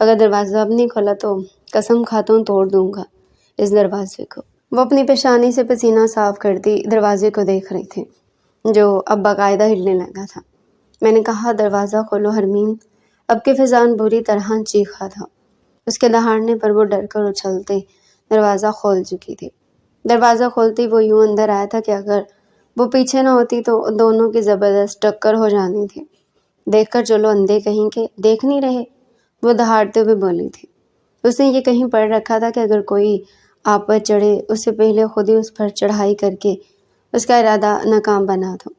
اگر دروازہ اب نہیں کھولا تو قسم کھاتا ہوں توڑ دوں گا اس دروازے کو۔ وہ اپنی پیشانی سے پسینہ صاف کرتی دروازے کو دیکھ رہی تھی جو اب باقاعدہ ہلنے لگا تھا۔ میں نے کہا دروازہ کھولو حرمین۔ اب کے فضان بری طرح چیخا تھا۔ اس کے دہاڑنے پر وہ ڈر کر اچھلتے دروازہ کھول چکی تھی۔ دروازہ کھولتی وہ یوں اندر آیا تھا کہ اگر وہ پیچھے نہ ہوتی تو دونوں کی زبردست ٹکر ہو جانی تھی۔ دیکھ کر چلو اندھے کہیں کے، دیکھ نہیں رہے؟ وہ دہاڑتے ہوئے بولی تھی۔ اس نے یہ کہیں پڑھ رکھا تھا کہ اگر کوئی آپ پر چڑھے اس سے پہلے خود ہی اس پر چڑھائی کر کے اس کا ارادہ ناکام بنا دو۔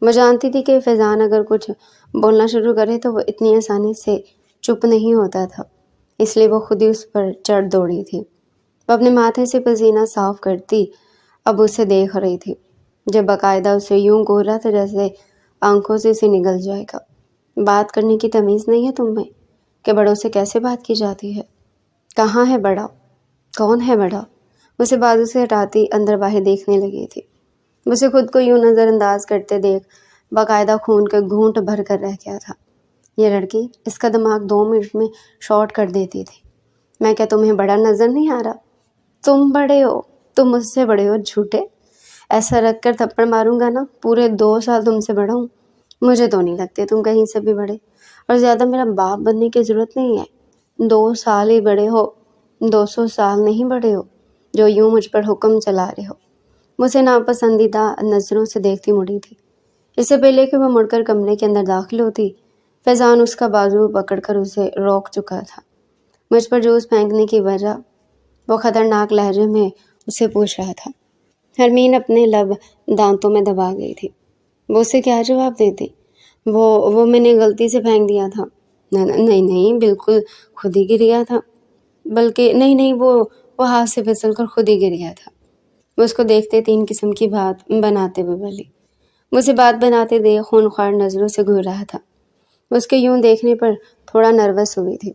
وہ جانتی تھی کہ فیضان اگر کچھ بولنا شروع کرے تو وہ اتنی آسانی سے چپ نہیں ہوتا تھا، اس لیے وہ خود ہی اس پر چڑھ دوڑی تھی۔ وہ اپنے ماتھے سے پسینہ صاف کرتی اب اسے دیکھ رہی تھی جب باقاعدہ اسے یوں گھورا تھا جیسے آنکھوں سے اسے نگل جائے گا۔ بات کرنے کی تمیز نہیں ہے تم میں کہ بڑوں سے کیسے بات کی جاتی ہے؟ کہاں ہے بڑا؟ کون ہے بڑا؟ اسے بازو سے ہٹاتی اندر باہر دیکھنے لگی تھی۔ اسے خود کو یوں نظر انداز کرتے دیکھ باقاعدہ خون کے گھونٹ بھر کر رہ گیا تھا۔ یہ لڑکی، اس کا دماغ 2 منٹ میں شارٹ کر دیتی تھی۔ میں کیا تمہیں بڑا نظر نہیں آ رہا؟ تم بڑے ہو، تم مجھ سے بڑے ہو جھوٹے۔ ایسا رکھ کر تھپڑ ماروں گا نا، پورے 2 سال تم سے بڑا ہوں۔ مجھے تو نہیں لگتے تم کہیں سے بھی بڑے، اور زیادہ میرا باپ بننے کی ضرورت نہیں ہے۔ 2 سال ہی بڑے ہو، 200 سال نہیں بڑے ہو جو یوں مجھ پر حکم چلا رہے ہو۔ مجھے ناپسندیدہ نظروں سے دیکھتی مڑی تھی۔ اس سے پہلے کہ وہ مڑ کر کمرے کے اندر داخل ہوتی، فیضان اس کا بازو پکڑ کر اسے روک چکا تھا۔ مجھ پر جوس پھینکنے کی وجہ وہ خطرناک لہجے میں اسے پوچھ رہا تھا۔ حرمین اپنے لب دانتوں میں دبا گئی تھی۔ وہ اسے کیا جواب دیتی؟ وہ میں نے غلطی سے پھینک دیا تھا۔ نہیں بالکل خود ہی گر گیا تھا، بلکہ نہیں وہ ہاتھ سے پھسل کر خود ہی گر گیا تھا۔ وہ اس کو دیکھتے 3 قسم کی بات بناتے ہوئے بولی۔ مجھے بات بناتے دیکھ خونخوار نظروں سے گھور رہا تھا۔ اس کے یوں دیکھنے پر تھوڑا نروس ہوئی تھی۔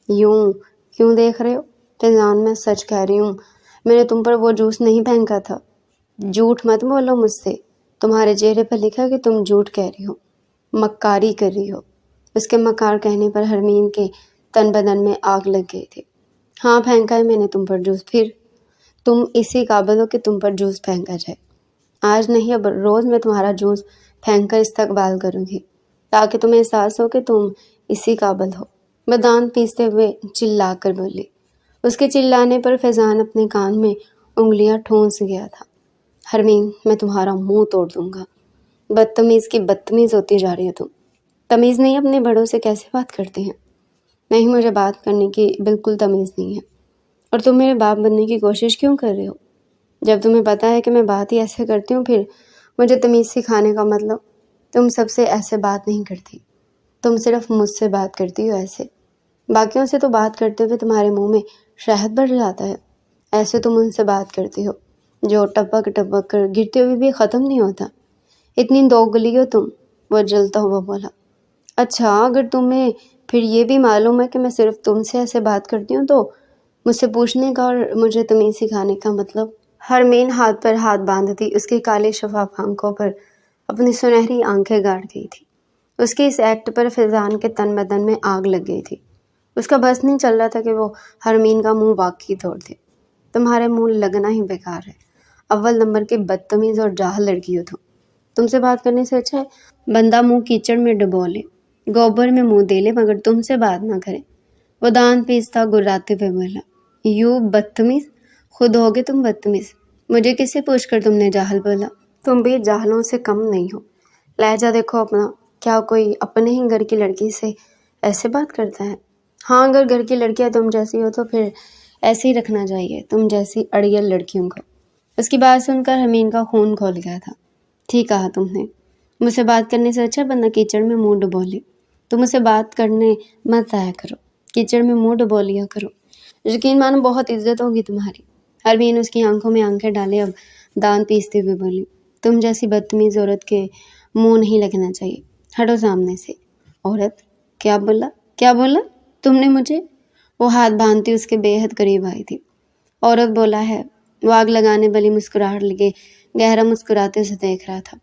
یوں کیوں دیکھ رہے ہو؟ فیضان میں سچ کہہ رہی ہوں، میں نے تم پر وہ جوس نہیں پھینکا تھا۔ جھوٹ مت بولو مجھ سے، تمہارے چہرے پر لکھا کہ تم جھوٹ کہہ رہی ہو، مکاری کر رہی ہو۔ اس کے مکار کہنے پر حرمین کے تن بدن میں آگ لگ گئی تھی۔ ہاں پھینکا ہے میں نے تم پر جوس، پھر تم اسی قابل ہو کہ تم پر جوس پھینکا جائے۔ آج نہیں اب روز میں تمہارا جوس پھینک کر استقبال کروں گی تاکہ تمہیں احساس ہو کہ تم اسی قابل ہو۔ وہ دانت پیستے ہوئے چلا کر بولی۔ اس کے چلانے پر فیضان اپنے کان میں انگلیاں ٹھونس گیا تھا۔ حرمین، میں تمہارا منہ توڑ دوں گا۔ بدتمیز کی بدتمیز ہوتی جا رہی ہو تم۔ تمیز نہیں اپنے بڑوں سے کیسے بات کرتے ہیں؟ نہیں، مجھے بات کرنے کی بالکل تمیز نہیں ہے۔ اور تم میرے باپ بننے کی کوشش کیوں کر رہے ہو؟ جب تمہیں پتہ ہے کہ میں بات ہی ایسے کرتی ہوں، پھر مجھے تمیز سکھانے کا مطلب؟ تم سب سے ایسے بات نہیں کرتی، تم صرف مجھ سے بات کرتی ہو ایسے۔ باقیوں سے تو بات کرتے ہوئے تمہارے منہ میں شہد بڑھ جاتا ہے، ایسے تم ان سے بات کرتی ہو جو ٹپک ٹپک کر گرتے ہوئے بھی ختم نہیں ہوتا۔ اتنی دوگلی ہو تم، وہ جلتا ہوا بولا۔ اچھا، اگر تمہیں پھر یہ بھی معلوم ہے کہ میں صرف تم سے ایسے بات کرتی ہوں تو مجھ سے پوچھنے کا اور مجھے تمیز سکھانے کا مطلب؟ حرمین ہاتھ پر ہاتھ باندھتی اس کی کالی شفاف آنکھوں پر اپنی سنہری آنکھیں گاڑ گئی تھی۔ اس کے اس ایکٹ پر فیضان کے تن بدن میں آگ لگ گئی تھی۔ اس کا بس نہیں چل رہا تھا کہ وہ حرمین کا منہ واقعی توڑ دے۔ تمہارے منہ لگنا ہی بیکار ہے، اول نمبر کی بدتمیز اور جاہل لڑکی ہو تم سے بات کرنے سے اچھا ہے بندہ منہ کیچڑ میں ڈبو لے، گوبر میں منہ دے لے، مگر تم سے بات نہ کرے۔ وہ دانت پیستا گراتے ہوئے بولا۔ یوں بدتمیز؟ خود ہوگے تم بدتمیز، مجھے کس سے پوچھ کر تم نے جاہل بولا؟ تم بھی جاہلوں سے کم نہیں ہو۔ لہجہ دیکھو اپنا، کیا کوئی اپنے ہی گھر کی لڑکی سے ایسے بات کرتا ہے؟ ہاں، اگر گھر کی لڑکیاں تم جیسی ہو تو پھر ایسے ہی رکھنا چاہیے تم جیسی اڑیل لڑکیوں کو۔ اس کی بات سن کر حرمین کا خون کھول گیا تھا۔ ٹھیک کہا تم نے، مجھ سے بات کرنے سے اچھا بندہ کیچڑ میں منہ ڈبو لے۔ تم مجھ سے بات کرنے مت آیا کرو، کیچڑ میں منہ ڈبو لیا کرو، یقین مانو بہت عزت ہوگی تمہاری۔ حرمین اس کی آنکھوں میں آنکھیں ڈالے اب دانت پیستے ہوئے بولی۔ تم جیسی بدتمیز عورت کے منہ نہیں لگنا چاہیے، ہٹو سامنے سے۔ عورت؟ کیا بولا تم نے مجھے؟ وہ ہاتھ باندھتی اس کے بے حد قریب آئی تھی۔ عورت بولا ہے، وہ آگ لگانے والی مسکراہٹ لگے گہرا مسکراتے اسے دیکھ رہا تھا۔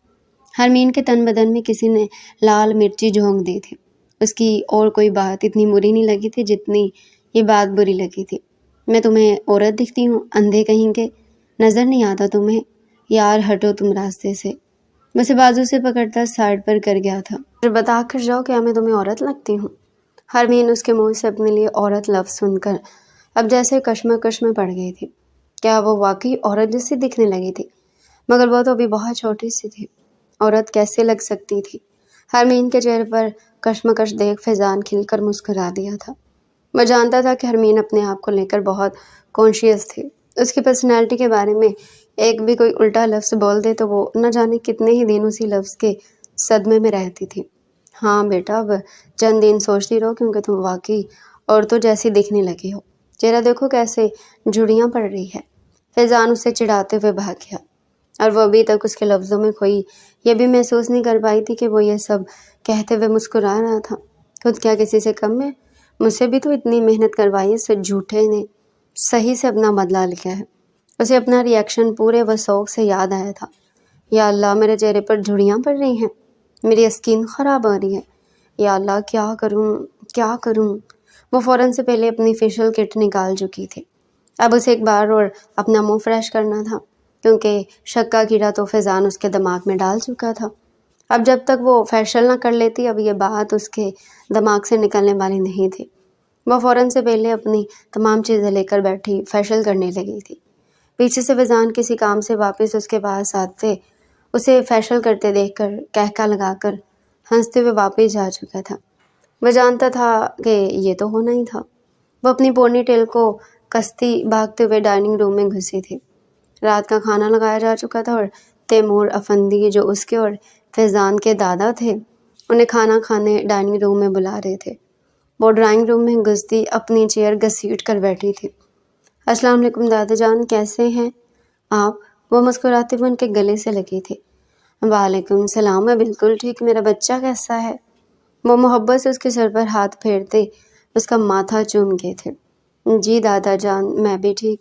حرمین کے تن بدن میں کسی نے لال مرچی جھونک دی تھی۔ اس کی اور کوئی بات اتنی بری نہیں لگی تھی جتنی یہ بات بری لگی تھی۔ میں تمہیں عورت دکھتی ہوں؟ اندھے کہیں کے، نظر نہیں آتا تمہیں؟ یار ہٹو تم راستے سے۔ میں اسے بازو سے پکڑتا سائڈ پر کر گیا تھا۔ پھر بتا کر جاؤ، کیا میں تمہیں عورت لگتی ہوں؟ حرمین اس کے منہ سے اپنے لیے عورت لفظ سن کر اب جیسے کشمکش میں پڑ گئی تھی۔ کیا وہ واقعی عورت جیسی دکھنے لگی تھی؟ مگر وہ تو ابھی بہت چھوٹی سی تھی، عورت کیسے لگ سکتی تھی؟ حرمین کے چہرے پر کشمکش دیکھ فیضان کھل کر مسکرا دیا تھا۔ وہ جانتا تھا کہ حرمین اپنے آپ کو لے کر بہت کانشیس تھی۔ اس کی پرسنالٹی کے بارے میں ایک بھی کوئی الٹا لفظ بول دے تو وہ نہ جانے کتنے ہی دن اسی لفظ کے صدمے میں رہتی تھی۔ ہاں بیٹا، اب چند دن سوچتی رہو، کیونکہ تم واقعی عورتوں جیسی دکھنے لگی ہو۔ چہرہ دیکھو کیسے جھڑیاں پڑ رہی ہے۔ فیضان اسے چڑھاتے ہوئے بھاگ گیا، اور وہ ابھی تک اس کے لفظوں میں کوئی یہ بھی محسوس نہیں کر پائی تھی کہ وہ یہ سب کہتے ہوئے مسکرا رہا تھا۔ خود کیا کسی سے کم ہے؟ مجھ سے بھی تو اتنی محنت کروائی ہے، اس جھوٹے نے صحیح سے اپنا بدلہ لیا ہے۔ اسے اپنا ری ایکشن پورے وثوق سے یاد آیا تھا۔ یا اللہ، میرے چہرے پر جھڑیاں پڑ رہی ہیں، میری اسکن خراب ہو رہی ہے۔ یا اللہ، کیا کروں کیا کروں؟ وہ فوراً سے پہلے اپنی فیشل کٹ نکال چکی تھی۔ اب اسے ایک بار اور اپنا منہ فریش کرنا تھا، کیونکہ شک کا کیڑا تو فیضان اس کے دماغ میں ڈال چکا تھا۔ اب جب تک وہ فیشل نہ کر لیتی، اب یہ بات اس کے دماغ سے نکلنے والی نہیں تھی۔ وہ فوراً سے پہلے اپنی تمام چیزیں لے کر بیٹھی فیشل کرنے لگی تھی۔ پیچھے سے فیضان کسی کام سے واپس اس کے پاس آتے اسے فیشل کرتے دیکھ کر کہکا لگا کر ہنستے ہوئے واپس جا چکا تھا۔ وہ جانتا تھا کہ یہ تو ہونا ہی تھا۔ وہ اپنی پونی ٹیل کو کستی بھاگتے ہوئے ڈائننگ روم میں گھسی تھی۔ رات کا کھانا لگایا جا چکا تھا اور تیمور افندی جو اس کے اور فیضان کے دادا تھے انہیں کھانا کھانے ڈائننگ روم میں بلا رہے تھے۔ وہ ڈرائنگ روم میں گھستی اپنی چیئر گھسیٹ کر بیٹھی تھی۔ السلام علیکم دادا جان، کیسے ہیں آپ؟ وہ مسکراتے ہوئے ان کے گلے سے لگی تھی۔ وعلیکم السلام، میں بالکل ٹھیک، میرا بچہ کیسا ہے؟ وہ محبت سے اس کے سر پر ہاتھ پھیرتے اس کا ماتھا چوم گئے تھے۔ جی دادا جان، میں بھی ٹھیک۔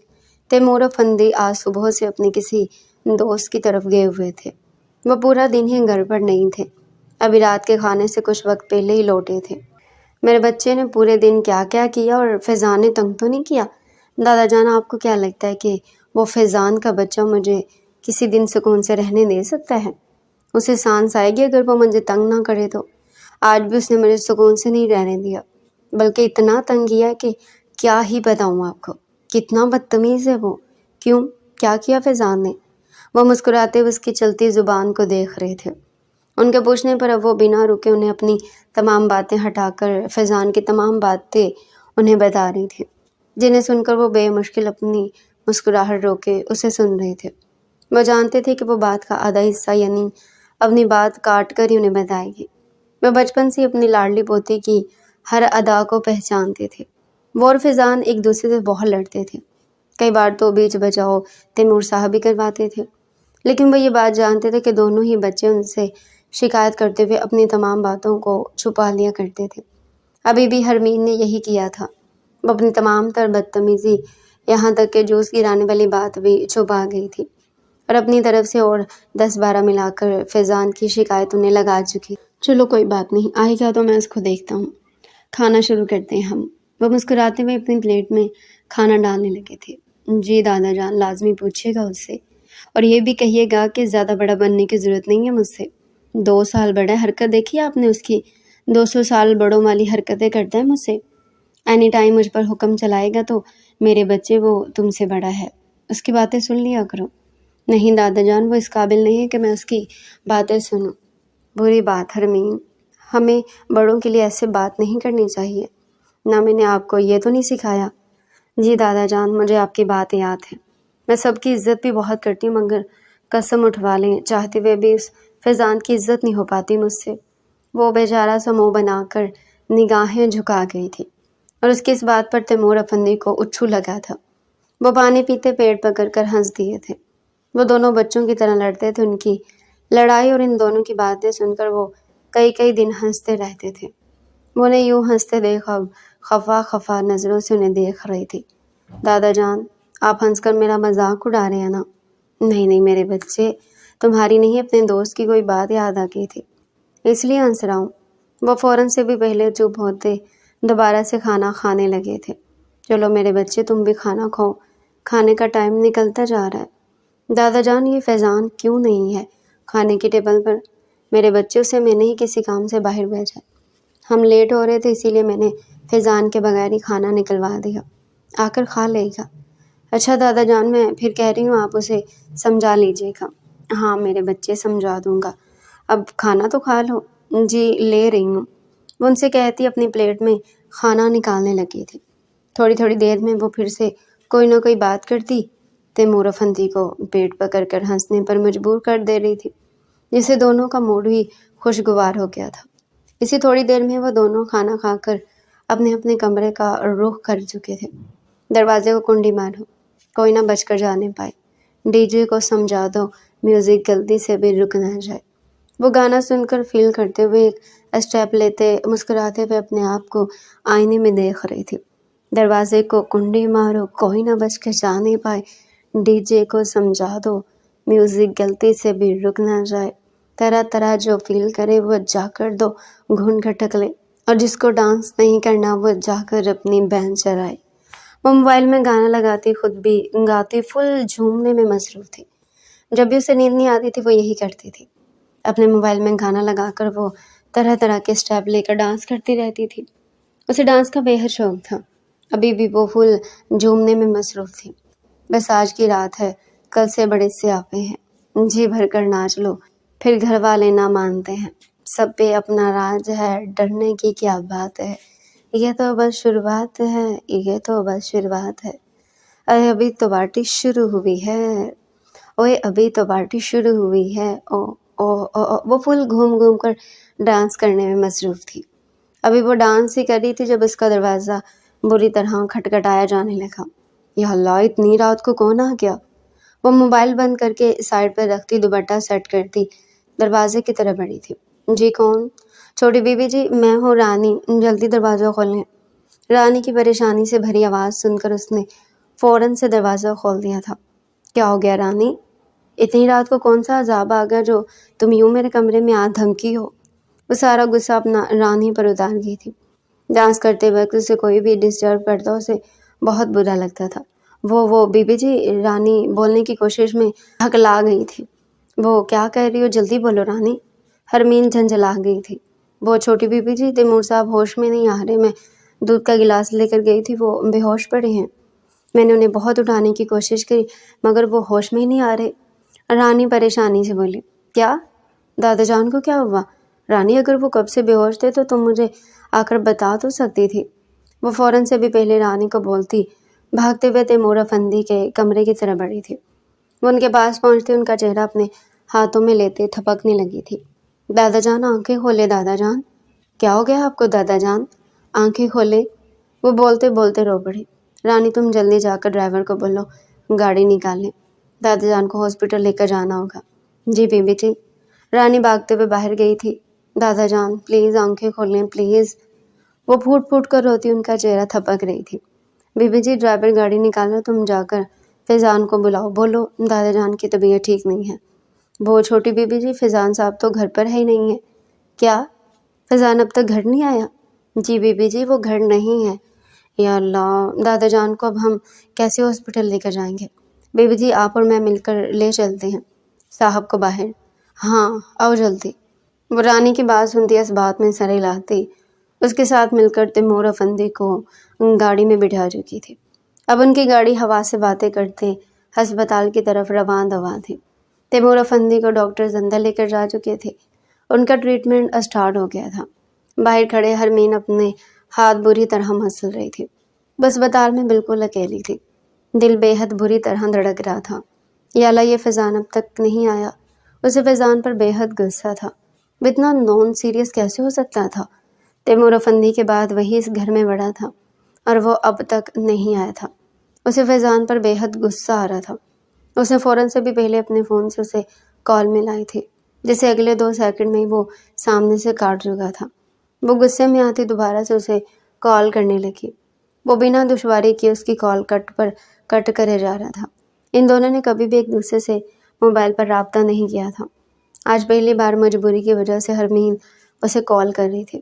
تیمور افندی آج صبح سے اپنے کسی دوست کی طرف گئے ہوئے تھے۔ وہ پورا دن ہی گھر پر نہیں تھے، ابھی رات کے کھانے سے کچھ وقت پہلے ہی لوٹے تھے۔ میرے بچے نے پورے دن کیا کیا کیا، اور فیضان نے تنگ تو نہیں کیا؟ دادا جان، آپ کو کیا لگتا ہے کہ وہ فیضان کا بچہ مجھے کسی دن سکون سے رہنے دے سکتا ہے؟ اسے سانس آئے گی اگر وہ مجھے تنگ نہ کرے تو۔ آج بھی اس نے مجھے سکون سے نہیں رہنے دیا، بلکہ اتنا تنگ کیا کہ کیا ہی بتاؤں آپ کو۔ کتنا بدتمیز ہے وہ۔ کیوں؟ کیا کیا فیضان نے؟ وہ مسکراتے ہوئے اس کی چلتی زبان کو دیکھ رہے تھے۔ ان کے پوچھنے پر اب وہ بنا رکے انہیں اپنی تمام باتیں ہٹا کر فیضان کی تمام باتیں انہیں بتا رہی تھی، جنہیں سن کر وہ بے مشکل اپنی مسکراہٹ روکے اسے سن رہے تھے۔ وہ جانتے تھے کہ وہ بات کا آدھا حصہ یعنی اپنی بات کاٹ کر ہی انہیں بتائے گی۔ وہ بچپن سے اپنی لاڈلی پوتی کی ہر ادا کو پہچانتے تھے۔ وہ اور فیضان ایک دوسرے سے بہت لڑتے تھے، کئی بار تو بیچ بچاؤ تیمور صاحب بھی کرواتے تھے، لیکن وہ یہ بات جانتے تھے کہ دونوں ہی بچے ان سے شکایت کرتے ہوئے اپنی تمام باتوں کو چھپا لیا کرتے تھے۔ ابھی بھی حرمین نے یہی کیا تھا، وہ اپنی تمام تر بدتمیزی یہاں تک کہ جوس گرانے والی بات بھی چھپا گئی تھی، اور اپنی طرف سے اور 10-12 ملا کر فیضان کی شکایت انہیں لگا چکی۔ چلو کوئی بات نہیں، آئے گا تو میں اس کو دیکھتا ہوں، کھانا شروع کرتے ہیں ہم۔ وہ مسکراتے ہوئے اپنی پلیٹ میں کھانا ڈالنے لگے تھے۔ جی دادا جان، لازمی پوچھیے گا اس سے، اور یہ بھی کہیے گا کہ زیادہ بڑا بننے کی ضرورت نہیں ہے مجھ سے۔ 2 سال بڑا ہے، حرکت دیکھی آپ نے اس کی؟ 200 سال بڑوں والی حرکتیں کرتا ہے مجھ سے۔ اینی ٹائم مجھ پر حکم چلائے گا تو میرے بچے وہ تم سے بڑا ہے، اس کی باتیں سن لیا کرو۔ نہیں دادا جان، وہ اس قابل نہیں ہے کہ میں اس کی باتیں سنوں۔ بری بات حرمین، ہمیں بڑوں کے لیے ایسے بات نہیں کرنی چاہیے۔ نہ میں نے آپ کو یہ تو نہیں سکھایا۔ جی دادا جان، مجھے آپ کی بات یاد ہے، میں سب کی عزت بھی بہت کرتی ہوں، مگر قسم اٹھوا لیں چاہتے ہوئے بھی اس فیضان کی عزت نہیں ہو پاتی مجھ سے۔ وہ بیچارہ سا منہ بنا کر نگاہیں جھکا گئی تھی، اور اس کی اس بات پر تیمور افندی کو اچھو لگا تھا۔ وہ پانی پیتے پیٹ پکڑ کر ہنس دیے تھے۔ وہ دونوں بچوں کی طرح لڑتے تھے۔ ان کی لڑائی اور ان دونوں کی باتیں سن کر وہ کئی دن ہنستے رہتے تھے۔ وہ انہیں یوں ہنستے دیکھ اب خفا نظروں سے انہیں دیکھ رہی تھی۔ دادا جان، آپ ہنس کر میرا مذاق اڑا رہے ہیں نا؟ نہیں میرے بچے، تمہاری نہیں اپنے دوست کی کوئی بات یاد آ گئی تھی، اس لیے ہنس رہا ہوں۔ وہ فوراً سے بھی پہلے چپ ہوتے دوبارہ سے کھانا کھانے لگے تھے۔ چلو میرے بچے تم بھی کھانا کھاؤ، کھانے کا ٹائم نکلتا جا رہا ہے۔ دادا جان یہ فیضان کیوں نہیں ہے کھانے کی ٹیبل پر؟ میرے بچوں سے میں نے ہی کسی کام سے باہر بھیجا، ہم لیٹ ہو رہے تھے اسی لیے میں نے فیضان کے بغیر ہی کھانا نکلوا دیا، آ کر کھا لے گا۔ اچھا دادا جان میں پھر کہہ رہی ہوں آپ اسے سمجھا لیجیے گا۔ ہاں میرے بچے سمجھا دوں گا، اب کھانا تو کھا لو۔ جی لے رہی ہوں، وہ ان سے کہتی اپنی پلیٹ میں کھانا نکالنے لگی تھی۔ تھوڑی دیر میں وہ پھر سے کوئی نہ کوئی بات کرتی تیمور افندی کو پیٹ پکڑ کر ہنسنے پر مجبور کر دے رہی تھی، جس سے دونوں کا موڈ بھی خوشگوار ہو گیا تھا۔ اسی تھوڑی دیر میں وہ دونوں کھانا کھا کر اپنے اپنے کمرے کا رخ کر چکے تھے۔ دروازے کو کنڈی مارو، کوئی نہ بچ کر جانے پائے، ڈی جے کو سمجھا دو میوزک غلطی سے بھی رک نہ جائے۔ وہ گانا سن کر فیل کرتے ہوئے ایک اسٹیپ لیتے مسکراتے ہوئے اپنے آپ کو آئینے میں دیکھ رہی تھی۔ دروازے کو کنڈی مارو، کوئی نہ بچ کر جانے پائے، ڈی جے کو سمجھا دو میوزک غلطی سے بھی رک نہ جائے۔ طرح جو فیل کرے وہ جا کر دو گھن کھٹک لے، اور جس کو ڈانس نہیں کرنا وہ جا کر اپنی بہن چرائے۔ وہ موبائل میں گانا لگاتی، خود بھی گاتی، فل جھومنے میں مصروف تھی۔ جب بھی اسے نیند نہیں آتی تھی وہ یہی کرتی تھی، اپنے موبائل میں گانا لگا کر وہ طرح کے اسٹیپ لے کر ڈانس کرتی رہتی تھی۔ اسے ڈانس کا بے حد شوق تھا، ابھی بھی وہ فل جھومنے میں مصروف تھی۔ بس آج کی رات ہے، کل سے بڑے سیاپے ہیں، جی بھر کر ناچ لو، پھر گھر والے نہ مانتے ہیں، سب پہ اپنا راج ہے، ڈرنے کی کیا بات ہے، یہ تو بس شروعات ہے، یہ تو بس شروعات ہے، ارے ابھی تو پارٹی شروع ہوئی ہے، اوے ابھی تو پارٹی شروع ہوئی ہے، او او او او۔ وہ فل گھوم کر ڈانس کرنے میں مصروف تھی۔ ابھی وہ ڈانس ہی کر رہی تھی جب اس کا دروازہ بری طرح کھٹکھٹایا جانے لگا۔ یا اللہ اتنی رات کو کون آ گیا؟ وہ موبائل بند کر کے سائڈ پر رکھتی دوپٹہ سیٹ کرتی دروازے کی طرف بڑھی تھی۔ جی کون؟ چھوٹی بیوی جی میں ہوں رانی، جلدی دروازہ کھولیں۔ رانی کی پریشانی سے بھری آواز سن کر اس نے فوراً سے دروازہ کھول دیا تھا۔ کیا ہو گیا رانی؟ اتنی رات کو کون سا عذاب آ گیا جو تم یوں میرے کمرے میں آ دھمکی ہو؟ وہ سارا غصہ اپنا رانی پر اتار گئی تھی۔ ڈانس کرتے وقت اسے کوئی بھی ڈسٹرب کرتا اسے بہت برا لگتا تھا۔ وہ بیبی جی، رانی بولنے کی کوشش میں ہکلا گئی تھی۔ وہ کیا کہہ رہی ہو؟ جلدی بولو رانی۔ حرمین جھنجھلا گئی تھی۔ وہ چھوٹی بیبی جی تیمور صاحب ہوش میں نہیں آ رہے، میں دودھ کا گلاس لے کر گئی تھی، وہ بے ہوش پڑے ہیں، میں نے انہیں بہت اٹھانے کی کوشش کی مگر وہ ہوش میں ہی نہیں آ رہے۔ رانی پریشانی سے بولی۔ کیا؟ دادا جان کو کیا ہوا؟ رانی اگر وہ کب سے بے ہوش تھے تو تم مجھے آ کر بتا تو سکتی تھی۔ وہ فوراً سے بھی پہلے رانی کو بولتی بھاگتے ہوئے تیمور افندی کے کمرے کی طرف بڑھی تھی۔ وہ ان کے پاس پہنچتے ان کا چہرہ اپنے ہاتھوں میں لیتے تھپکنے لگی تھی۔ دادا جان آنکھیں کھولے دادا جان۔ کیا ہو گیا آپ کو دادا جان؟ آنکھیں کھولے، وہ بولتے رو پڑی۔ رانی تم جلدی جا کر ڈرائیور کو بولو گاڑی نکال لیں، دادا جان کو ہاسپٹل لے کر جانا ہوگا۔ جی بیبی جی۔ رانی بھاگتے ہوئے باہر گئی تھی۔ دادا جان پلیز آنکھیں کھولیں پلیز، وہ پھوٹ کر روتی، ان کا چہرہ تھپک رہی تھی۔ بیبی جی ڈرائیور گاڑی نکالو، تم جا کر فیضان کو بلاؤ، بولو دادا جان کی طبیعت ٹھیک نہیں ہے۔ وہ چھوٹی بیبی جی فیضان صاحب تو گھر پر ہی نہیں ہے۔ کیا؟ فیضان اب تک گھر نہیں آیا؟ جی بیبی جی وہ گھر نہیں ہے۔ یا اللہ، دادا جان کو اب ہم کیسے ہاسپٹل لے کر جائیں گے؟ بیبی جی آپ اور میں مل کر لے چلتے ہیں صاحب کو باہر۔ ہاں آؤ جلدی۔ وہ رانی کی بات سنتی اس بات میں سر ہلاتی اس کے ساتھ مل کر تیمور افندی کو گاڑی میں بٹھا چکی تھی۔ اب ان کی گاڑی ہوا سے باتیں کرتے ہسپتال کی طرف رواں دواں تھی۔ تیمور افندی کو ڈاکٹرز اندر لے کر جا چکے تھے، ان کا ٹریٹمنٹ اسٹارٹ ہو گیا تھا۔ باہر کھڑے حرمین اپنے ہاتھ بری طرح مسل رہی تھی، وہ اسپتال میں بالکل اکیلی تھی، دل بے حد بری طرح دھڑک رہا تھا۔ یا اللہ یہ فیضان اب تک نہیں آیا۔ اسے فیضان پر بے حد غصہ تھا، وہ اتنا نان سیریس کیسے ہو سکتا تھا؟ تیمور افندی کے بعد وہی اس گھر میں بڑا تھا اور وہ اب تک نہیں آیا تھا۔ اسے فیضان پر بے حد غصہ آ رہا تھا۔ اس نے فوراً سے بھی پہلے اپنے فون سے اسے کال ملائی تھی، جسے اگلے 2 سیکنڈ میں ہی وہ سامنے سے کاٹ چکا تھا۔ وہ غصے میں آتی دوبارہ سے اسے کال کرنے لگی۔ وہ بنا دشواری کے اس کی کال کٹ کرے جا رہا تھا۔ ان دونوں نے کبھی بھی ایک دوسرے سے موبائل پر رابطہ نہیں کیا تھا۔ آج پہلی بار مجبوری کی وجہ سے حرمین اسے کال کر رہی تھی۔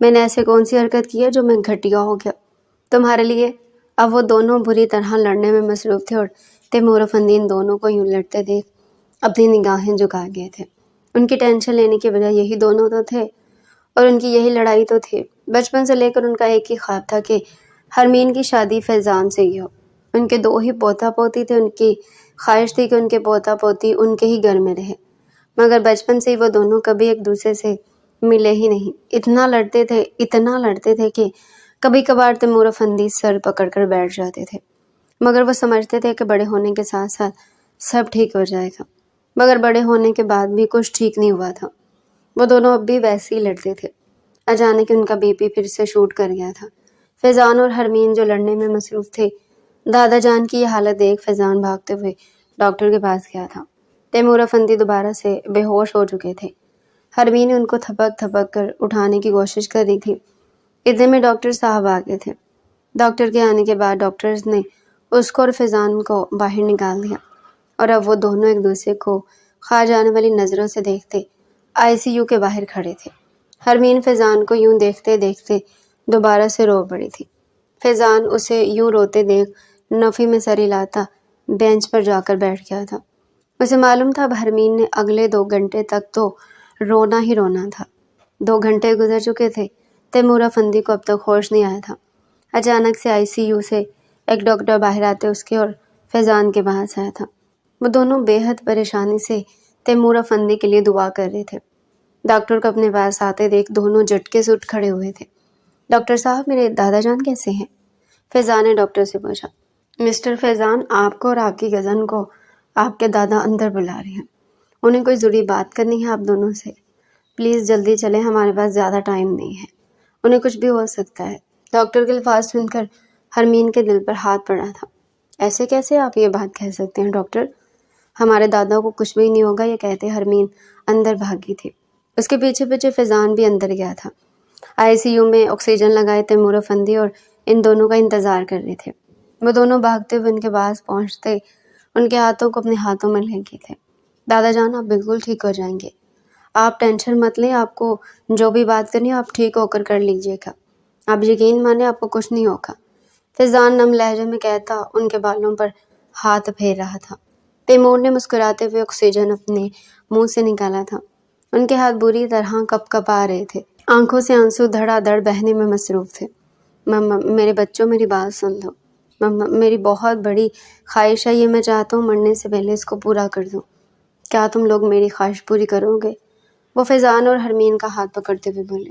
میں نے ایسے کون سی حرکت کی ہے جو میں گھٹیا ہو گیا تمہارے لیے؟ اب وہ دونوں بری طرح لڑنے میں مصروف تھے اور تیمور افندی ان دونوں کو یوں لڑتے دیکھ اپنی نگاہیں جھکا گئے تھے۔ ان کی ٹینشن لینے کی وجہ یہی دونوں تو تھے اور ان کی یہی لڑائی تو تھی۔ بچپن سے لے کر ان کا ایک ہی خواب تھا کہ حرمین کی شادی فیضان سے ہی ہو۔ ان کے 2 ہی پوتا پوتی تھے، ان کی خواہش تھی کہ ان کے پوتا پوتی ان کے ہی گھر میں رہے، مگر بچپن سے ہی وہ دونوں کبھی ایک دوسرے سے ملے ہی نہیں۔ اتنا لڑتے تھے کہ کبھی کبھار تیمور افندی سر پکڑ کر بیٹھ جاتے تھے، مگر وہ سمجھتے تھے کہ بڑے ہونے کے ساتھ ساتھ سب ٹھیک ہو جائے گا، مگر بڑے ہونے کے بعد بھی کچھ ٹھیک نہیں ہوا تھا۔ وہ دونوں اب بھی ویسے ہی لڑتے تھے۔ اچانک ان کا بی پی پھر سے شوٹ کر گیا تھا۔ فیضان اور حرمین جو لڑنے میں مصروف تھے، دادا جان کی یہ حالت دیکھ فیضان بھاگتے ہوئے ڈاکٹر کے پاس گیا تھا۔ تیمور افندی دوبارہ سے بے ہوش ہو چکے تھے۔ حرمین ان کو تھپک تھپک کر اٹھانے کی کوشش کر رہی تھی۔ اتنے میں ڈاکٹر صاحب آ گئے تھے۔ ڈاکٹر کے آنے کے بعد ڈاکٹرز نے اس کو اور فیضان کو باہر نکال دیا اور اب وہ دونوں ایک دوسرے کو کھا جانے والی نظروں سے دیکھتے ICU کے باہر کھڑے تھے۔ حرمین فیضان کو یوں دیکھتے دیکھتے دوبارہ سے رو پڑی تھی۔ فیضان اسے یوں روتے دیکھ نفی میں سر ہلاتا بینچ پر جا کر بیٹھ گیا تھا۔ اسے معلوم تھا اب حرمین نے اگلے 2 گھنٹے تک تو رونا ہی رونا تھا۔ 2 گھنٹے گزر چکے تھے۔ تیمور افندی کو اب تک ہوش نہیں آیا تھا۔ اچانک سے ICU سے ایک ڈاکٹر باہر آتے اس کے اور فیضان کے پاس آیا تھا۔ وہ دونوں بے حد پریشانی سے تیمور افندی کے لیے دعا کر رہے تھے۔ ڈاکٹر کو اپنے پاس آتے دیکھ دونوں جھٹکے سے اٹھ کھڑے ہوئے تھے۔ ڈاکٹر صاحب، میرے دادا جان کیسے ہیں؟ فیضان نے ڈاکٹر سے پوچھا۔ مسٹر فیضان، آپ کو اور آپ کی کزن کو آپ کے دادا اندر بلا رہے ہیں، انہیں کوئی ضروری بات کرنی ہے آپ دونوں سے۔ پلیز جلدی چلیں، ہمارے پاس زیادہ ٹائم نہیں ہے، انہیں کچھ بھی ہو سکتا ہے۔ ڈاکٹر کے الفاظ سن کر حرمین کے دل پر ہاتھ پڑا تھا۔ ایسے کیسے آپ یہ بات کہہ سکتے ہیں ڈاکٹر؟ ہمارے دادا کو کچھ بھی نہیں ہوگا، یہ کہتے حرمین اندر بھاگی تھی۔ اس کے پیچھے پیچھے فیضان بھی اندر گیا تھا۔ ICU میں آکسیجن لگائے تیمور افندی اور ان دونوں کا انتظار کر رہے تھے۔ وہ دونوں بھاگتے ہوئے ان کے پاس پہنچتے ان کے ہاتھوں کو اپنے ہاتھوں میں لے گئے تھے۔ دادا جان، آپ بالکل ٹھیک ہو جائیں گے، آپ ٹینشن مت لیں، آپ کو جو بھی بات کرنی ہے آپ ٹھیک ہو کر لیجیے گا، آپ یقین مانیں آپ کو کچھ نہیں ہوگا، فیضان نم لہجے میں کہتا ان کے بالوں پر ہاتھ پھیر رہا تھا۔ تیمور نے مسکراتے ہوئے آکسیجن اپنے منہ سے نکالا تھا۔ ان کے ہاتھ بری طرح کپ کپ آ رہے تھے، آنکھوں سے آنسو دھڑا دھڑ بہنے میں مصروف تھے۔ مما، میرے بچوں میری بات سن لو، مما میری بہت بڑی خواہش ہے، یہ میں چاہتا ہوں مرنے سے پہلے اس کو پورا کر دوں، کیا تم لوگ میری خواہش پوری کرو گے؟ وہ فیضان اور حرمین کا ہاتھ پکڑتے ہوئے بولے۔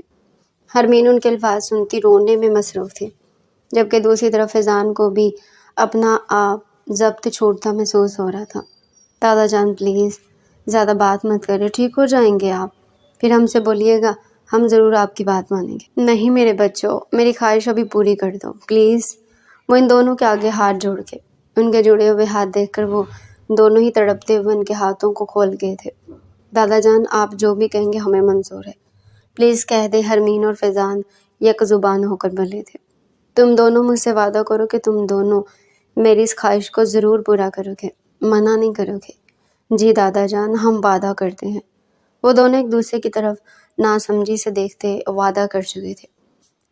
حرمین ان کے الفاظ سنتی رونے میں مصروف تھی، جبکہ دوسری طرف فیضان کو بھی اپنا آپ ضبط چھوٹتا محسوس ہو رہا تھا۔ دادا جان پلیز زیادہ بات مت کرے، ٹھیک ہو جائیں گے آپ، پھر ہم سے بولیے گا، ہم ضرور آپ کی بات مانیں گے۔ نہیں میرے بچوں، میری خواہش ابھی پوری کر دو پلیز۔ وہ ان دونوں کے آگے ہاتھ جوڑ کے، ان کے جڑے ہوئے ہاتھ دیکھ کر وہ دونوں ہی تڑپتے ہوئے ان کے ہاتھوں کو کھول گئے تھے۔ دادا جان، آپ جو بھی کہیں گے ہمیں منظور ہے، پلیز کہہ دے۔ حرمین اور فیضان یک زبان ہو کر بولے تھے۔ تم دونوں مجھ سے وعدہ کرو کہ تم دونوں میری اس خواہش کو ضرور پورا کرو گے، منع نہیں کرو گے؟ جی دادا جان، ہم وعدہ کرتے ہیں۔ وہ دونوں ایک دوسرے کی طرف ناسمجھی سے دیکھتے وعدہ کر چکے تھے۔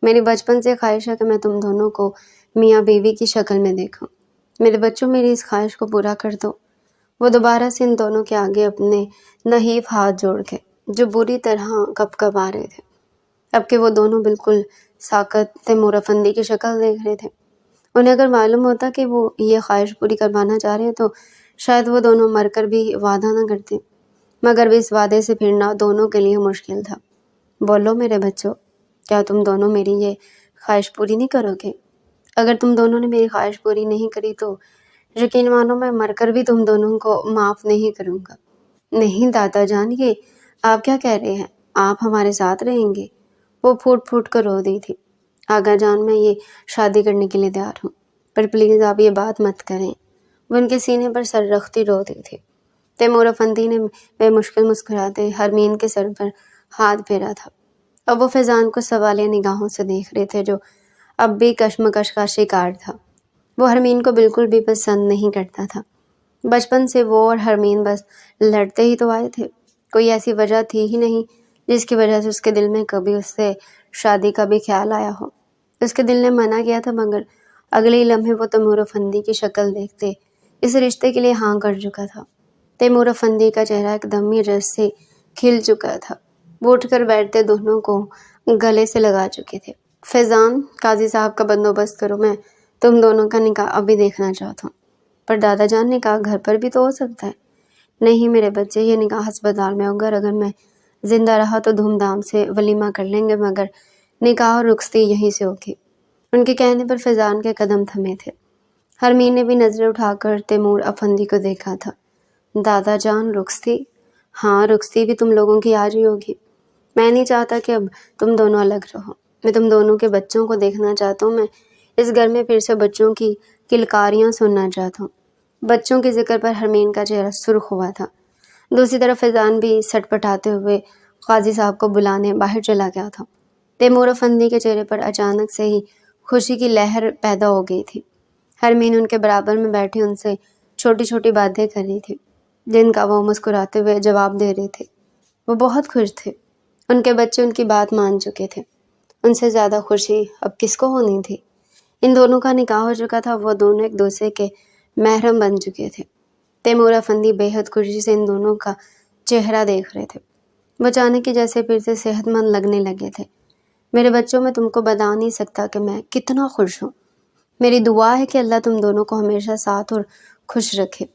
میری بچپن سے خواہش ہے کہ میں تم دونوں کو میاں بیوی کی شکل میں دیکھوں، میرے بچوں میری اس خواہش کو پورا کر دو۔ وہ دوبارہ سے ان دونوں کے آگے اپنے نحیف ہاتھ جوڑ کے، جو بری طرح کپ کپ آ رہے تھے، اب کہ وہ دونوں بالکل ساکت تیمور افندی کی شکل دیکھ رہے تھے۔ انہیں اگر معلوم ہوتا کہ وہ یہ خواہش پوری کروانا چاہ رہے تو شاید وہ دونوں مر کر بھی وعدہ نہ کرتے، مگر بھی اس وعدے سے پھرنا دونوں کے لیے مشکل تھا۔ بولو میرے بچوں، کیا تم دونوں میری یہ خواہش پوری نہیں کرو گے؟ اگر تم دونوں نے میری خواہش پوری نہیں کری تو یقین مانو میں مر کر بھی تم دونوں کو معاف نہیں کروں گا۔ نہیں دادا جان، یہ آپ کیا کہہ رہے ہیں؟ آپ ہمارے ساتھ رہیں گے؟ وہ پھوٹ پھوٹ کر رو دی تھی۔ آقا جان، میں یہ شادی کرنے کے لیے تیار ہوں، پر پلیز آپ یہ بات مت کریں۔ وہ ان کے سینے پر سر رکھتی رو دی تھی۔ تیمور افندی نے بے مشکل مسکراتے حرمین کے سر پر ہاتھ پھیرا تھا۔ اب وہ فیضان کو سوالیہ نگاہوں سے دیکھ رہے تھے، جو اب بھی کشمکش کا شکار تھا۔ وہ حرمین کو بالکل بھی پسند نہیں کرتا تھا۔ بچپن سے وہ اور حرمین بس لڑتے ہی تو آئے تھے، کوئی ایسی وجہ تھی ہی نہیں جس کی وجہ سے اس کے دل میں کبھی اس سے شادی کا بھی خیال آیا ہو۔ اس کے دل نے منع کیا تھا، مگر اگلے ہی لمحے وہ تیمور افندی کی شکل دیکھتے اس رشتے کے لیے ہاں کر چکا تھا۔ تیمور افندی کا چہرہ ایک دم ہی رس سے کھل چکا تھا۔ وہ اٹھ کر بیٹھتے دونوں کو گلے سے لگا چکے تھے۔ فیضان، قاضی صاحب کا بندوبست کرو، میں تم دونوں کا نکاح ابھی دیکھنا چاہتا ہوں۔ پر دادا جان، نکاح گھر پر بھی تو ہو سکتا ہے۔ نہیں میرے بچے، یہ نکاح ہسپتال میں ہوگا، اگر میں زندہ رہا تو دھوم دھام سے ولیمہ کر لیں گے، مگر نکاح اور رخصتی یہیں سے ہوگی۔ ان کے کہنے پر فیضان کے قدم تھمے تھے۔ حرمین نے بھی نظریں اٹھا کر تیمور افندی کو دیکھا تھا۔ دادا جان، رخصتی؟ ہاں، رخصتی بھی تم لوگوں کی آج ہی ہوگی۔ میں نہیں چاہتا کہ اب تم دونوں الگ رہو۔ میں تم دونوں کے بچوں کو دیکھنا چاہتا ہوں۔ میں اس گھر میں پھر سے بچوں کی کلکاریاں سننا چاہتا ہوں۔ بچوں کے ذکر پر حرمین کا چہرہ سرخ ہوا تھا۔ دوسری طرف فیضان بھی سٹ پٹاتے ہوئے قاضی صاحب کو بلانے باہر چلا گیا تھا۔ تیمور افندی کے چہرے پر اچانک سے ہی خوشی کی لہر پیدا ہو گئی تھی۔ حرمین ان کے برابر میں بیٹھی ان سے چھوٹی چھوٹی باتیں کر رہی تھی، جن کا وہ مسکراتے ہوئے جواب دے رہے تھے۔ وہ بہت خوش تھے۔ ان کے بچے ان کی بات مان چکے تھے۔ ان سے زیادہ خوشی اب کس کو ہونی تھی؟ ان دونوں کا نکاح ہو چکا تھا، وہ دونوں ایک دوسرے کے محرم بن چکے تھے۔ تیمور افندی بے حد خوشی سے ان دونوں کا چہرہ دیکھ رہے تھے۔ وہ اچانک ہی جیسے پھر سے صحت مند لگنے لگے تھے۔ میرے بچوں، میں تم کو بتا نہیں سکتا کہ میں کتنا خوش ہوں۔ میری دعا ہے کہ اللہ تم دونوں کو ہمیشہ ساتھ اور خوش رکھے۔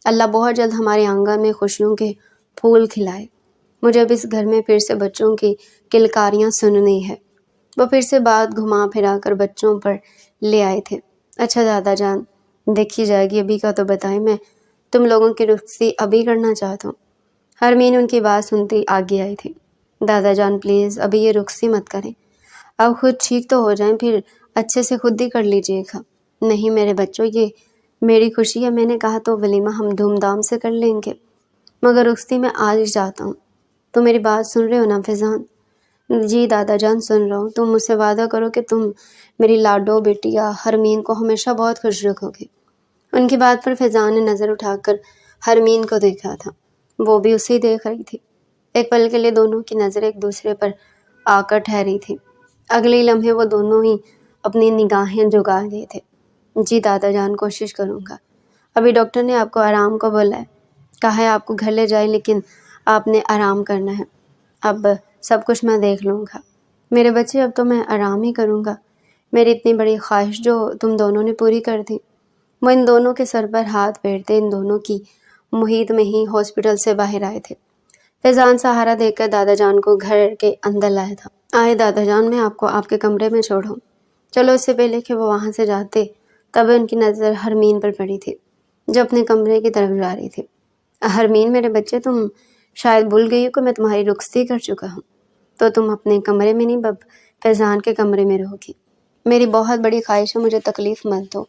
اللہ بہت جلد ہمارے آنگن میں خوشیوں کے پھول کھلائے۔ مجھے اب اس گھر میں پھر سے بچوں کی کلکاریاں سننی ہے۔ وہ پھر سے بات گھما پھرا کر بچوں پر لے آئے تھے۔ اچھا دادا جان، دیکھی جائے گی، ابھی کا تو بتائیں، میں تم لوگوں کی رخصتی ابھی کرنا چاہتا ہوں۔ حرمین ان کی بات سنتی آگے آئی تھی۔ دادا جان پلیز ابھی یہ رخصتی مت کریں، اب خود ٹھیک تو ہو جائیں، پھر اچھے سے خود ہی کر لیجیے گا۔ نہیں میرے بچوں، یہ میری خوشی ہے، میں نے کہا تو ولیمہ ہم دھوم دھام سے کر لیں گے، مگر رخصتی میں آج ہی چاہتا ہوں۔ تو میری بات سن رہے ہو نا فیضان؟ جی دادا جان سن رہا ہوں۔ تم مجھ سے وعدہ کرو کہ تم میری لاڈو بیٹیا حرمین کو ہمیشہ بہت خوش رکھو گے۔ ان کی بات پر فیضان نے نظر اٹھا کر حرمین کو دیکھا تھا۔ وہ بھی اسے دیکھ رہی تھی۔ ایک پل کے لیے دونوں کی نظریں ایک دوسرے پر آ کر ٹھہری تھی۔ اگلے ہی لمحے وہ دونوں ہی اپنی نگاہیں جھکا گئے تھے۔ جی دادا جان، کوشش کروں گا۔ ابھی ڈاکٹر نے آپ کو آرام کو بولا ہے، کہا ہے آپ کو گھر لے جائیں، لیکن آپ نے آرام کرنا ہے۔ اب سب کچھ میں دیکھ لوں گا۔ میرے بچے، اب تو میں آرام ہی کروں گا۔ میری اتنی بڑی خواہش جو تم دونوں نے پوری کر دی۔ وہ ان دونوں کے سر پر ہاتھ پھیرتے ان دونوں کی محیط میں ہی ہاسپٹل سے باہر آئے تھے۔ فیضان سہارا دے کر دادا جان کو گھر کے اندر لایا تھا۔ آئے دادا جان، میں آپ کو آپ کے کمرے میں چھوڑوں۔ چلو، اس سے پہلے کہ وہ وہاں سے جاتے تب ان کی نظر حرمین پر پڑی تھی، جو اپنے کمرے کی طرف جا رہی تھی۔ حرمین میرے بچے، تم شاید بھول گئی ہو کہ میں تمہاری رخصتی کر چکا ہوں، تو تم اپنے کمرے میں نہیں، اب فیضان کے کمرے میں رہو گی۔ میری بہت بڑی خواہش ہے، مجھے تکلیف مت دو۔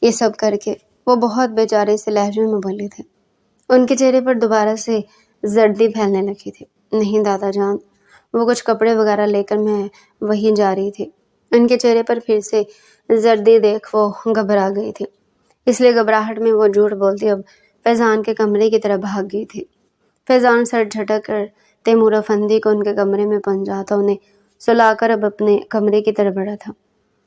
یہ سب کر کے وہ بہت بیچارے سے لہجے میں بولے تھے۔ ان کے چہرے پر دوبارہ سے زردی پھیلنے لگی تھی۔ نہیں دادا جان، وہ کچھ کپڑے وغیرہ لے کر میں وہیں جا رہی تھی۔ ان کے چہرے پر پھر سے زردی دیکھ وہ گھبرا گئی تھی، اس لیے گھبراہٹ میں وہ جھوٹ بولتی اب فیضان کے کمرے کی طرف بھاگ گئی تھی۔ فیضان سر جھٹک کر تیمور افندی کو ان کے کمرے میں پہنچا تھا، انہیں سلا کر اب اپنے کمرے کی طرف بڑھا تھا۔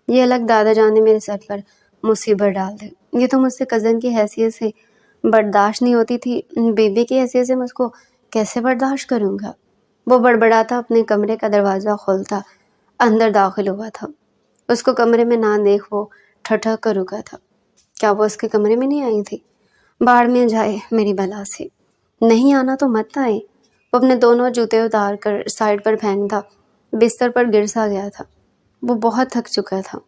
یہ الگ دادا جان نے میرے سر پر مصیبت ڈال دی، یہ تو مجھ سے کزن کی حیثیت سے برداشت نہیں ہوتی تھی، بیوی کی حیثیت سے میں اس کو کیسے برداشت کروں گا؟ وہ بڑبڑاتا اپنے کمرے کا دروازہ کھولتا اندر داخل ہوا تھا۔ اس کو کمرے میں نہ دیکھ وہ ٹھٹک کر رکا تھا۔ کیا وہ اس کے کمرے میں نہیں آئی تھی؟ باڑ میں جائے میری بلا سے، نہیں آنا تو مت آئے۔ وہ اپنے دونوں جوتے اتار کر سائڈ پر پھینکتا بستر پر گر سا گیا تھا۔ وہ بہت تھک چکا تھا۔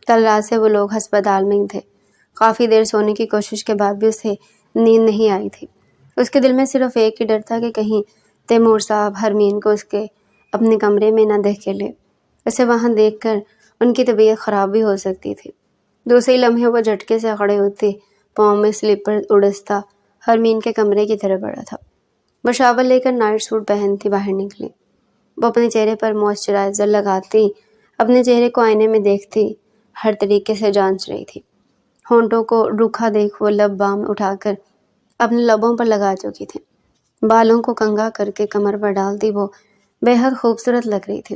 کل رات سے وہ لوگ ہسپتال میں ہی تھے۔ کافی دیر سونے کی کوشش کے بعد بھی اسے نیند نہیں آئی تھی۔ اس کے دل میں صرف ایک ہی ڈر تھا کہ کہیں تیمور صاحب حرمین کو اس کے اپنے کمرے میں نہ دیکھ لے، اسے وہاں دیکھ کر ان کی طبیعت خراب بھی ہو سکتی تھی۔ دوسرے لمحے وہ جھٹکے سے کھڑے ہوتے، پاؤں میں سلیپر اڑستا حرمین کے کمرے کی طرف بڑھا تھا۔ وہ شاور لے کر نائٹ سوٹ پہنتی باہر نکلی۔ وہ اپنے چہرے پر موئسچرائزر لگاتی، اپنے چہرے کو آئینے میں دیکھتی، ہر طریقے سے جانچ رہی تھی۔ ہونٹوں کو روکھا دیکھ وہ لب بام اٹھا کر اپنے لبوں پر لگا چکی تھی۔ بالوں کو کنگھا کر کے کمر پر ڈالتی وہ بے حد خوبصورت لگ رہی تھی۔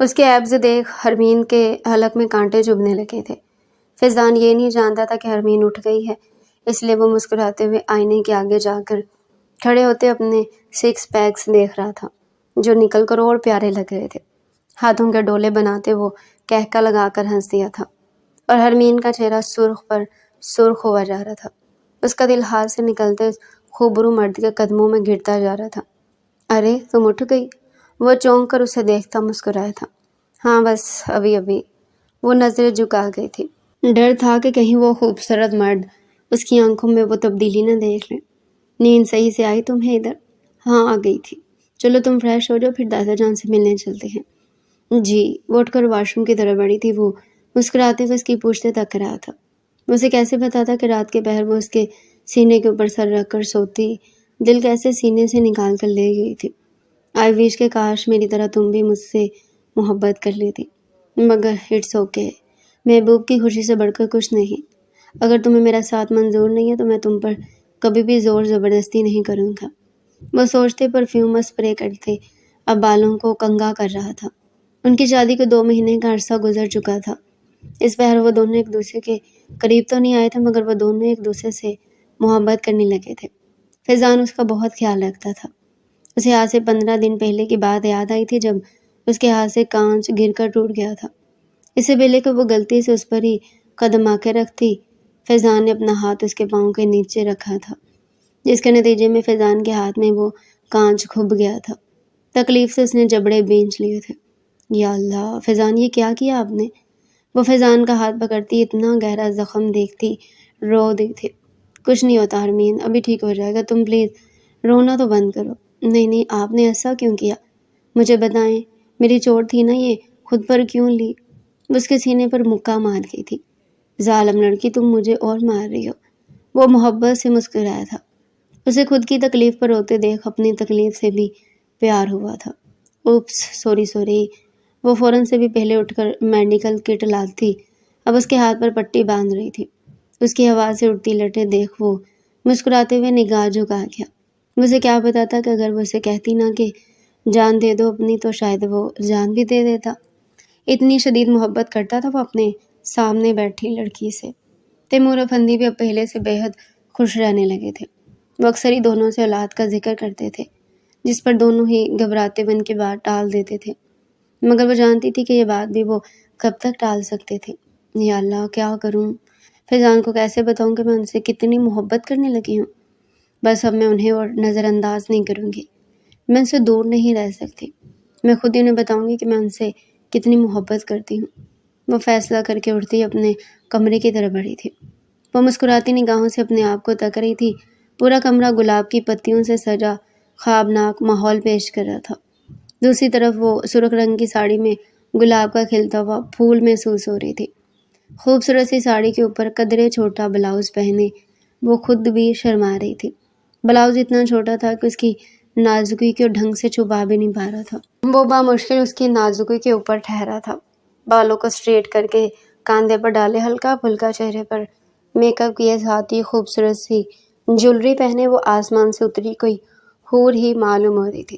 اس کے ایبز دیکھ حرمین کے حلق میں کانٹے چبھنے لگے تھے۔ فیضان یہ نہیں جانتا تھا کہ حرمین اٹھ گئی ہے، اس لیے وہ مسکراتے ہوئے آئینے کے آگے جا کر کھڑے ہوتے اپنے 6 پیکس دیکھ رہا تھا جو نکل کر اور پیارے لگ رہے تھے۔ ہاتھوں کے ڈولے بناتے وہ کہکا لگا کر ہنس دیا تھا اور حرمین کا چہرہ سرخ پر سرخ ہوا جا رہا تھا۔ اس کا دل ہاتھ سے نکلتے خوبرو مرد کے قدموں میں گرتا جا رہا تھا۔ ارے تم اٹھ گئی؟ وہ چونک کر اسے دیکھتا مسکرایا تھا۔ ہاں بس ابھی ابھی۔ وہ نظریں جھکا گئی تھی۔ ڈر تھا کہ کہیں وہ خوبصورت مرد اس کی آنکھوں میں وہ تبدیلی نہ دیکھ لیں۔ نیند صحیح سے آئی تمہیں ادھر؟ ہاں آ گئی تھی۔ چلو تم فریش ہو جاؤ، پھر دادا جان سے ملنے چلتے ہیں۔ جی۔ وہ اٹھ کر واش روم کی طرف بڑھی تھی۔ وہ مسکراتے ہوئے اس کی پوچھتے تک رہا تھا۔ اسے کیسے پتا تھا کہ رات کے پہر وہ اس کے سینے کے اوپر سر رکھ کر سوتی، دل کیسے سینے سے نکال کر لے گئی تھی۔ آئی وش کہ کاش میری طرح تم بھی مجھ سے محبت کر لیتی، مگر اٹس اوکے۔ محبوب کی خوشی سے بڑھ کر کچھ نہیں۔ اگر تمہیں میرا ساتھ منظور نہیں ہے تو میں تم پر کبھی بھی زور زبردستی نہیں کروں گا۔ وہ سوچتے پرفیوم اسپرے کرتے اب بالوں کو کنگھا کر رہا تھا۔ ان کی شادی کو 2 مہینے کا عرصہ گزر چکا تھا۔ اس پہر وہ دونوں ایک دوسرے کے قریب تو نہیں آئے تھے، مگر وہ دونوں ایک دوسرے سے محبت کرنے لگے تھے۔ فیضان اس کا بہت خیال رکھتا تھا۔ اسے آج سے 15 دن پہلے کی بات یاد آئی تھی جب اس کے ہاتھ سے کانچ گر کر ٹوٹ گیا تھا۔ اس سے پہلے کہ وہ غلطی سے اس پر ہی قدم آ کے رکھتی، فیضان نے اپنا ہاتھ اس کے پاؤں کے نیچے رکھا تھا، جس کے نتیجے میں فیضان کے ہاتھ میں وہ کانچ کھب گیا تھا۔ تکلیف سے اس نے جبڑے بھینچ لیے تھے۔ یا اللہ فیضان، یہ کیا کیا آپ نے؟ وہ فیضان کا ہاتھ پکڑتی اتنا گہرا زخم دیکھتی رو دی تھی۔ کچھ نہیں ہوتا حرمین، ابھی ٹھیک ہو جائے گا، تم پلیز رونا تو بند کرو۔ نہیں نہیں، آپ نے ایسا کیوں کیا؟ مجھے بتائیں، میری چوٹ تھی نا، یہ خود پر کیوں لی؟ اس کے سینے پر مکہ مار گئی تھی۔ ظالم لڑکی، تم مجھے اور مار رہی ہو۔ وہ محبت سے مسکرایا تھا۔ اسے خود کی تکلیف پر روتے دیکھ اپنی تکلیف سے بھی پیار ہوا تھا۔ Opus sorry. وہ فوراً سے بھی پہلے اٹھ کر میڈیکل کٹ لاتی اب اس کے ہاتھ پر پٹی باندھ رہی تھی۔ اس کی ہوا سے اڑتی لٹیں دیکھ وہ مسکراتے ہوئے نگاہ جھکا گیا۔ مجھے کیا پتا تھا کہ اگر وہ اسے کہتی نا کہ جان دے دو اپنی، تو شاید وہ جان بھی دے دیتا۔ اتنی شدید محبت کرتا تھا وہ اپنے سامنے بیٹھی لڑکی سے۔ تیمور افندی بھی اب پہلے سے بے حد خوش رہنے لگے تھے۔ وہ اکثر ہی دونوں سے اولاد کا ذکر کرتے تھے، جس پر دونوں ہی گھبراتے ہوئے ان کی بات ٹال دیتے تھے، مگر وہ جانتی تھی کہ یہ بات بھی وہ کب تک ٹال سکتے تھے۔ یا اللہ کیا کروں؟ فیضان کو کیسے بتاؤں کہ میں ان سے کتنی محبت کرنے لگی ہوں؟ بس اب میں انہیں اور نظر انداز نہیں کروں گی، میں ان سے دور نہیں رہ سکتی۔ میں خود ہی انہیں بتاؤں گی کہ میں ان سے کتنی محبت کرتی ہوں۔ وہ فیصلہ کر کے اٹھتی اپنے کمرے کی طرف بڑھی تھی۔ وہ مسکراتی نگاہوں سے اپنے آپ کو تک رہی تھی۔ پورا کمرہ گلاب کی پتیوں سے سجا خوابناک ماحول پیش کر رہا تھا۔ دوسری طرف وہ سرخ رنگ کی ساڑی میں گلاب کا کھلتا ہوا پھول محسوس ہو رہی تھی۔ خوبصورت سی ساڑی کے اوپر قدرے چھوٹا بلاؤز پہنے وہ خود بھی شرما رہی تھی۔ بلاؤز اتنا چھوٹا تھا کہ اس کی نازکی کو ڈھنگ سے چھپا بھی نہیں پا رہا تھا۔ وہ بامشکل اس کی نازکی کے اوپر ٹھہرا تھا۔ بالوں کو اسٹریٹ کر کے کاندھے پر ڈالے، ہلکا پھلکا چہرے پر میک اپ کیے، ساتھ ہی خوبصورت سی جولری پہنے وہ آسمان سے اتری کوئی حور ہی معلوم ہو رہی تھی۔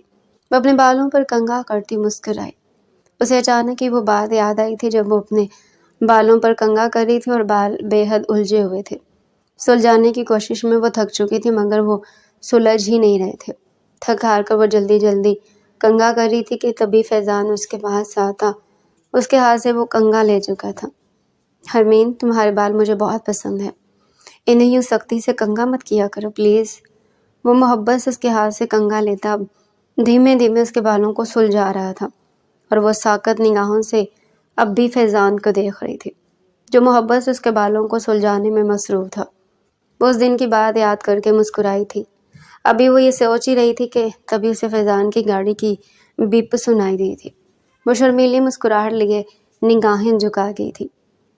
وہ اپنے بالوں پر کنگھا کرتی مسکرائی۔ اسے اچانک ہی وہ بات یاد آئی تھی جب وہ اپنے بالوں پر کنگھا کر رہی تھی اور بال بے حد الجھے ہوئے تھے۔ سلجھانے کی کوشش میں وہ تھک چکی تھی، مگر وہ سلجھ ہی نہیں رہے تھے۔ تھک ہار کر وہ جلدی کنگھا کر رہی تھی کہ تبھی فیضان اس کے پاس آتا۔ اس کے ہاتھ سے وہ کنگھا لے چکا تھا۔ حرمین، تمہارے بال مجھے بہت پسند ہے، انہیں یوں سختی سے کنگھا مت کیا کرو پلیز۔ وہ محبت سے اس کے ہاتھ سے کنگھا لیتا اب دھیمے دھیمے اس کے بالوں کو سلجھا رہا تھا، اور وہ ساکت نگاہوں سے اب بھی فیضان کو دیکھ رہی تھی، جو محبت سے اس کے بالوں کو سلجھانے میں مصروف تھا۔ وہ اس دن کی بات یاد کر کے مسکرائی تھی۔ ابھی وہ یہ سوچ ہی رہی تھی کہ تبھی اسے فیضان کی گاڑی کی بیپ سنائی دی تھی۔ وہ شرمیلی مسکراہٹ لیے نگاہیں جھکا گئی تھی۔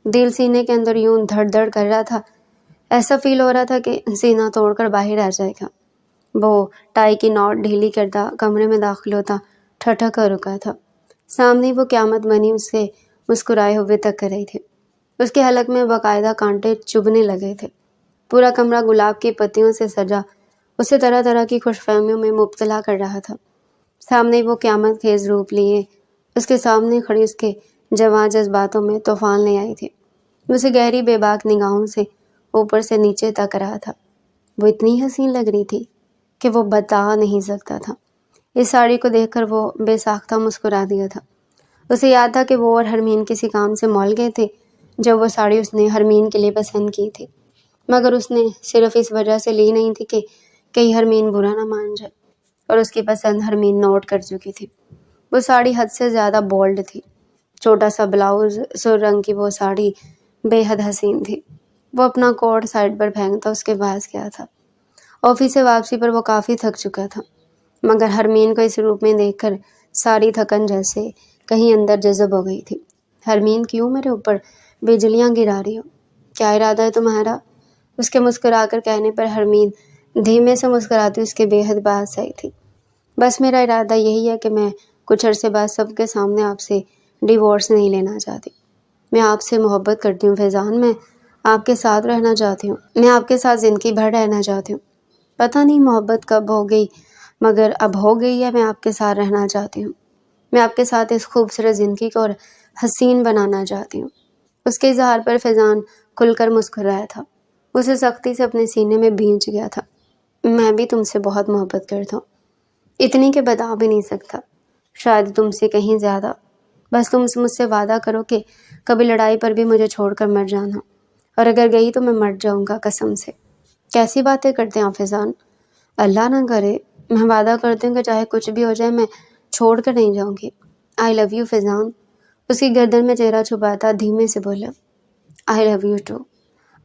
دل سینے کے اندر یوں دھڑ دھڑ کر رہا تھا، ایسا فیل ہو رہا تھا کہ سینہ توڑ کر باہر آ جائے گا۔ وہ ٹائی کی نوٹ ڈھیلی کرتا کمرے میں داخل ہوتا ٹھٹک کر رکا تھا۔ سامنے وہ قیامت بنی اسے مسکرائے ہوئے تک کر رہی تھی۔ اس کے حلق میں باقاعدہ کانٹے چبھنے لگے تھے۔ پورا کمرہ گلاب کی پتیوں سے سجا اسے طرح طرح کی خوش فہمیوں میں مبتلا کر رہا تھا۔ سامنے وہ قیامت خیز روپ لیے اس کے سامنے کھڑی اس کے جواں جذباتوں میں طوفان لے آئی تھی۔ اسے گہری بے باک نگاہوں سے اوپر سے نیچے تک رہا تھا۔ وہ اتنی حسین لگ رہی تھی کہ وہ بتا نہیں سکتا تھا۔ اس ساڑی کو دیکھ کر وہ بے ساختہ مسکرا دیا تھا۔ اسے یاد تھا کہ وہ اور ہرمین کسی کام سے مال گئے تھے جب وہ ساڑی اس نے ہرمین کے لیے پسند کی تھی، مگر اس نے صرف اس وجہ سے لی نہیں تھی کہ کہیں ہرمین برا نہ مان جائے، اور اس کی پسند ہرمین نوٹ کر چکی تھی۔ وہ ساڑی حد سے زیادہ بولڈ تھی۔ چھوٹا سا بلاؤز، سر رنگ کی وہ ساڑی بے حد حسین تھی۔ وہ اپنا کوٹ سائڈ پر پھینکتا اس کے پاس گیا تھا۔ آفس سے واپسی پر وہ کافی تھک چکا تھا، مگر ہرمین کو اس روپ میں دیکھ کر ساری تھکن جیسے کہیں اندر جذب ہو گئی تھی۔ ہرمین، کیوں میرے اوپر بجلیاں گرا رہی ہو؟ کیا ارادہ ہے تمہارا؟ اس کے مسکرا کر کہنے پر ہرمین دھیمے سے مسکراتی اس کے بے حد پاس آئی تھی۔ بس میرا ارادہ یہی ہے کہ میں کچھ عرصے بعد سب کے سامنے آپ سے ڈیورس نہیں لینا چاہتی۔ میں آپ سے محبت کرتی ہوں فیضان، میں آپ کے ساتھ رہنا چاہتی ہوں، میں آپ کے ساتھ زندگی بھر رہنا چاہتی ہوں۔ پتہ نہیں محبت کب ہو گئی، مگر اب ہو گئی ہے۔ میں آپ کے ساتھ رہنا چاہتی ہوں، میں آپ کے ساتھ اس خوبصورت زندگی کو اور حسین بنانا چاہتی ہوں۔ اس کے اظہار پر فیضان کھل کر مسکرایا تھا۔ اسے سختی سے اپنے سینے میں بھینچ گیا تھا۔ میں بھی تم سے بہت محبت کرتا ہوں، اتنی کہ بتا بھی نہیں سکتا، شاید تم سے کہیں زیادہ۔ بس تم مجھ سے وعدہ کرو کہ کبھی لڑائی پر بھی مجھے چھوڑ کر مت جانا، اور اگر گئی تو میں مر جاؤں گا قسم سے۔ کیسی باتیں کرتے ہیں آپ فیضان؟ اللہ نہ کرے، میں وعدہ کرتی ہوں کہ چاہے کچھ بھی ہو جائے میں چھوڑ کر نہیں جاؤں گی۔ آئی لو یو فیضان، اس کی گردن میں چہرہ چھپاتا دھیمے سے بولا۔ آئی لو یو ٹو،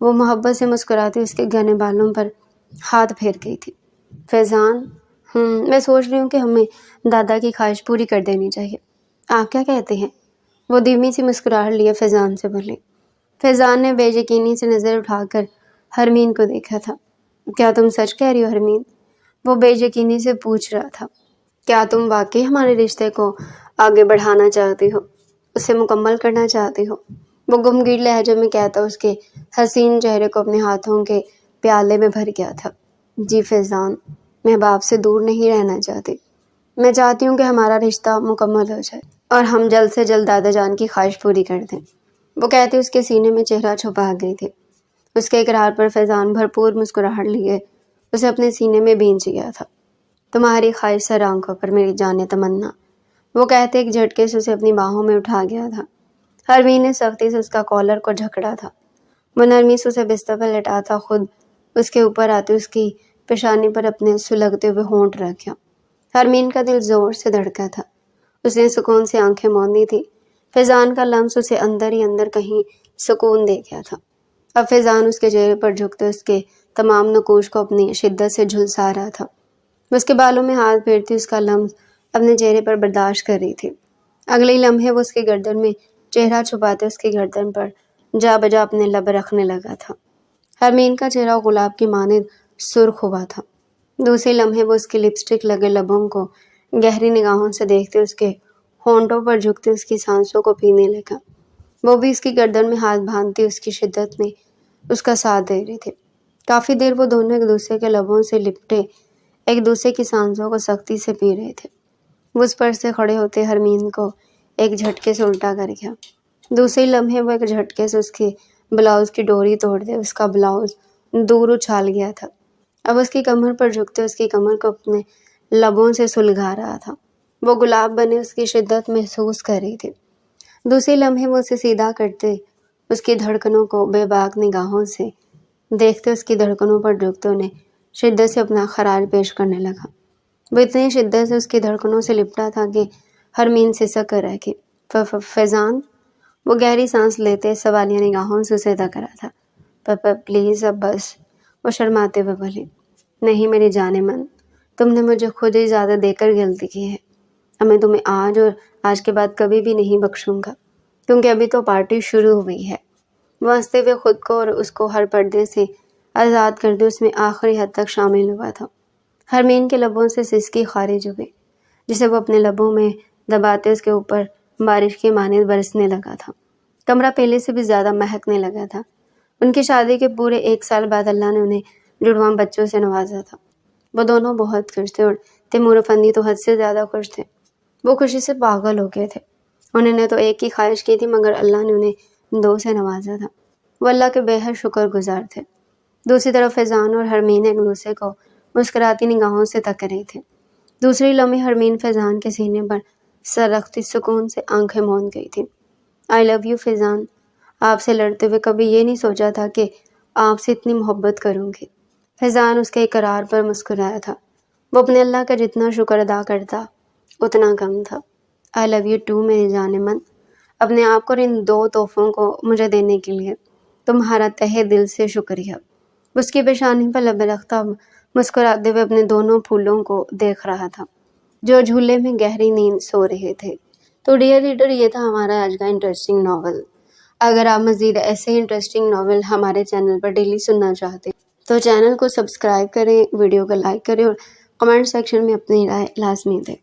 وہ محبت سے مسکراتی اس کے گھنے بالوں پر ہاتھ پھیر گئی تھی۔ فیضان، میں سوچ رہی ہوں کہ ہمیں دادا کی خواہش پوری کر دینی چاہیے، آپ کیا کہتے ہیں؟ وہ دھیمی سی مسکراہٹ لیے فیضان سے بولی۔ فیضان نے بے یقینی سے نظر اٹھا کر ہرمین کو دیکھا تھا۔ کیا تم سچ کہہ رہی ہو ہرمین؟ وہ بے یقینی سے پوچھ رہا تھا۔ کیا تم واقعی ہمارے رشتے کو آگے بڑھانا چاہتی ہو، اسے مکمل کرنا چاہتی ہو؟ وہ گمگیر لہجے میں کہتا اس کے حسین چہرے کو اپنے ہاتھوں کے پیالے میں بھر گیا تھا۔ جی فیضان، میں اب آپ سے دور نہیں رہنا چاہتی، میں چاہتی ہوں کہ ہمارا رشتہ مکمل ہو جائے اور ہم جلد سے جلد دادا جان کی خواہش پوری کر دیں۔ وہ کہتے اس کے سینے میں چہرہ چھپا گئی تھی۔ اس کے اقرار پر فیضان بھرپور مسکراہٹ لیے اسے اپنے سینے میں بھینچ گیا تھا۔ تمہاری خواہش سر آنکھوں پر میری جان تمنا، وہ کہتے ایک جھٹکے سے اسے اپنی باہوں میں اٹھا گیا تھا۔ ہرمین نے سختی سے اس کا کالر کو جھکڑا تھا۔ وہ نرمی سے اسے بستر پر لٹاتا خود اس کے اوپر آتے اس کی پیشانی پر اپنے سلگتے ہوئے ہونٹ رکھا۔ ہرمین کا دل زور سے دھڑکا تھا۔ اس نے سکون سے آنکھیں موندی تھی۔ فیضان کا لمس اسے اندر ہی اندر کہیں سکون دے گیا تھا۔ اب فیضان اس کے چہرے پر جھکتے اس کے تمام نقوش کو اپنی شدت سے جھلسا رہا تھا۔ وہ اس کے بالوں میں ہاتھ پھیرتی اس کا لمس اپنے چہرے پر برداشت کر رہی تھی۔ اگلے لمحے وہ اس کی گردن میں چہرہ چھپاتے اس کی گردن پر جا بجا اپنے لب رکھنے لگا تھا۔ ہرمین کا چہرہ گلاب کی مانند سرخ ہوا تھا۔ دوسرے لمحے وہ اس کے لپسٹک لگے لبوں کو گہری نگاہوں سے دیکھتے اس کے ہونٹوں پر جھکتے اس کی سانسوں کو پینے لگا۔ وہ بھی اس کی گردن میں ہاتھ باندھتی اس کی شدت میں اس کا ساتھ دے رہے تھے۔ کافی دیر وہ دونوں ایک دوسرے کے لبوں سے لپٹے ایک دوسرے کی سانسوں کو سختی سے پی رہے تھے۔ وہ اس پر سے کھڑے ہوتے ہرمین کو ایک جھٹکے سے الٹا کر گیا۔ دوسرے لمحے وہ ایک جھٹکے سے اس کے بلاؤز کی ڈوری توڑ دے اس کا بلاؤز دور اچھال گیا تھا۔ اب اس کی کمر پر جھکتے اس کی کمر کو اپنے لبوں سے سلگھا رہا تھا۔ وہ گلاب بنے اس کی شدت محسوس کر رہی تھی۔ دوسرے لمحے وہ اسے سیدھا کرتے اس کی دھڑکنوں کو بے باک نگاہوں سے دیکھتے اس کی دھڑکنوں پر جھکتے انہیں شدت سے اپنا خراج پیش کرنے لگا۔ وہ اتنی شدت سے اس کی دھڑکنوں سے لپٹا تھا کہ ہرمین سسک کر رہ گئی۔ فیضان، وہ گہری سانس لیتے سوالیہ نگاہوں سے اسے تک رہا تھا۔ پلیز اب بس، وہ شرماتے ہوئے بولی۔ نہیں میری جان من، تم نے مجھے خود ہی زیادہ دے کر غلطی کی ہے۔ اب میں تمہیں آج اور آج کے بعد کبھی بھی نہیں بخشوں گا، کیونکہ ابھی تو پارٹی شروع ہوئی ہے۔ وہ ہنستے ہوئے خود کو اور اس کو ہر پردے سے آزاد کرتے اس میں آخری حد تک شامل ہوا تھا۔ ہرمین کے لبوں سے سسکی خارج ہوئی، جسے وہ اپنے لبوں میں دباتے اس کے اوپر بارش کی مانند برسنے لگا تھا۔ کمرہ پہلے سے بھی زیادہ مہکنے لگا تھا۔ ان کی شادی کے پورے 1 سال بعد اللہ نے انہیں جڑواں بچوں سے نوازا تھا۔ وہ دونوں بہت خوش تھے اور تیمور افندی تو حد سے زیادہ خوش تھے۔ وہ خوشی سے پاگل ہو گئے تھے۔ انہوں نے تو ایک ہی خواہش کی تھی مگر اللہ نے انہیں 2 سے نوازا تھا۔ وہ اللہ کے بے حد شکر گزار تھے۔ دوسری طرف فیضان اور حرمین ایک دوسرے کو مسکراتی نگاہوں سے تک رہے تھے۔ دوسری لمحے حرمین فیضان کے سینے پر سر رکھتی سکون سے آنکھیں موند گئی تھی۔ آئی لو یو فیضان، آپ سے لڑتے ہوئے کبھی یہ نہیں سوچا تھا کہ آپ سے اتنی محبت کروں گی۔ فیضان اس کے اقرار پر مسکرایا تھا۔ وہ اپنے اللہ کا جتنا شکر ادا کرتا اتنا کم تھا۔ آئی لو یو ٹو میری جان من، اپنے آپ کو اور ان 2 تحفوں کو مجھے دینے کے لیے تمہارا تہہ دل سے شکریہ۔ اس کی پیشانی پر لب رختہ مسکراتے ہوئے اپنے دونوں پھولوں کو دیکھ رہا تھا جو جھولے میں گہری نیند سو رہے تھے۔ تو ڈیئر ریڈر، یہ تھا ہمارا آج کا انٹرسٹنگ ناول۔ اگر آپ مزید ایسے انٹرسٹنگ ناول ہمارے چینل پر ڈیلی سننا چاہتے ہیں تو چینل کو سبسکرائب کریں، ویڈیو کو لائک کریں اور کمنٹ سیکشن میں اپنی رائے لازمی دیں۔